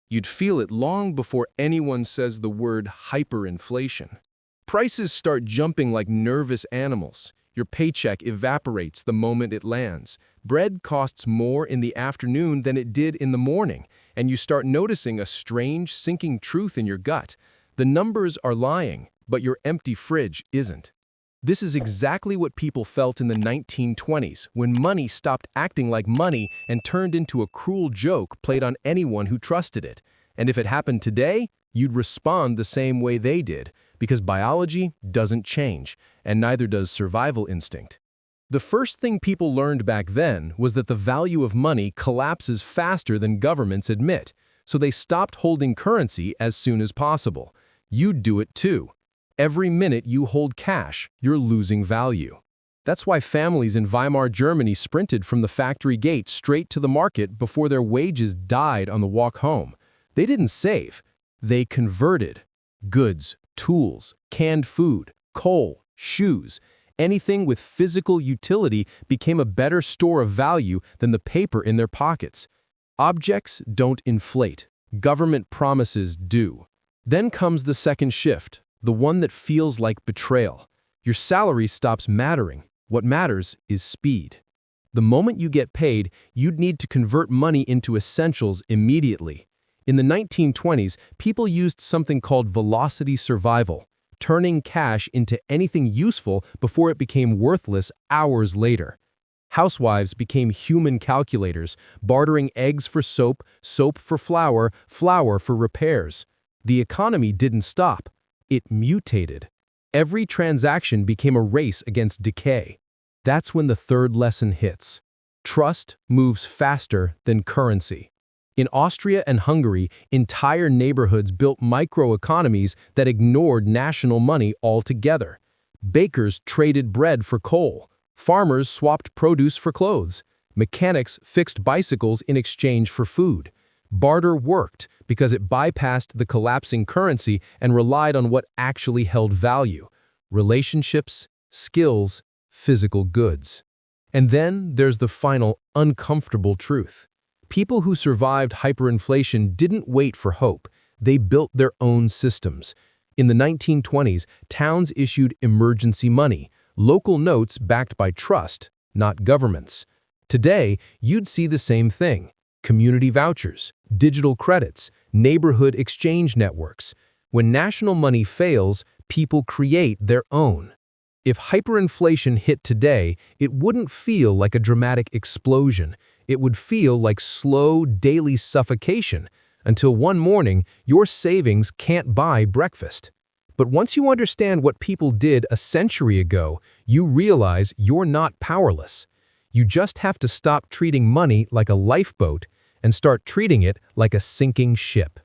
You'd feel it long before anyone says the word hyperinflation. Prices start jumping like nervous animals. Your paycheck evaporates the moment it lands. Bread costs more in the afternoon than it did in the morning, and you start noticing a strange, sinking truth in your gut. The numbers are lying, but your empty fridge isn't. This is exactly what people felt in the 1920s, when money stopped acting like money and turned into a cruel joke played on anyone who trusted it. And if it happened today, you'd respond the same way they did, because biology doesn't change, and neither does survival instinct. The first thing people learned back then was that the value of money collapses faster than governments admit, so they stopped holding currency as soon as possible. You'd do it too. Every minute you hold cash, you're losing value. That's why families in Weimar Germany sprinted from the factory gate straight to the market before their wages died on the walk home. They didn't save, they converted. Goods, tools, canned food, coal, shoes, anything with physical utility became a better store of value than the paper in their pockets. Objects don't inflate, government promises do. Then comes the second shift, the one that feels like betrayal. Your salary stops mattering. What matters is speed. The moment you get paid, you'd need to convert money into essentials immediately. In the 1920s, people used something called velocity survival, turning cash into anything useful before it became worthless hours later. Housewives became human calculators, bartering eggs for soap, soap for flour, flour for repairs. The economy didn't stop. It mutated. Every transaction became a race against decay. That's when the third lesson hits. Trust moves faster than currency. In Austria and Hungary, entire neighborhoods built microeconomies that ignored national money altogether. Bakers traded bread for coal. Farmers swapped produce for clothes. Mechanics fixed bicycles in exchange for food. Barter worked because it bypassed the collapsing currency and relied on what actually held value: relationships, skills, physical goods. And then there's the final, uncomfortable truth. People who survived hyperinflation didn't wait for hope. They built their own systems. In the 1920s, towns issued emergency money, local notes backed by trust, not governments. Today, you'd see the same thing: community vouchers, digital credits, neighborhood exchange networks. When national money fails, people create their own. If hyperinflation hit today, it wouldn't feel like a dramatic explosion. It would feel like slow, daily suffocation, until one morning your savings can't buy breakfast. But once you understand what people did a century ago, you realize you're not powerless. You just have to stop treating money like a lifeboat and start treating it like a sinking ship.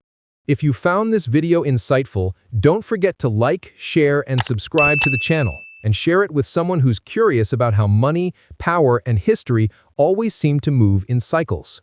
If you found this video insightful, don't forget to like, share, and subscribe to the channel, and share it with someone who's curious about how money, power, and history always seem to move in cycles.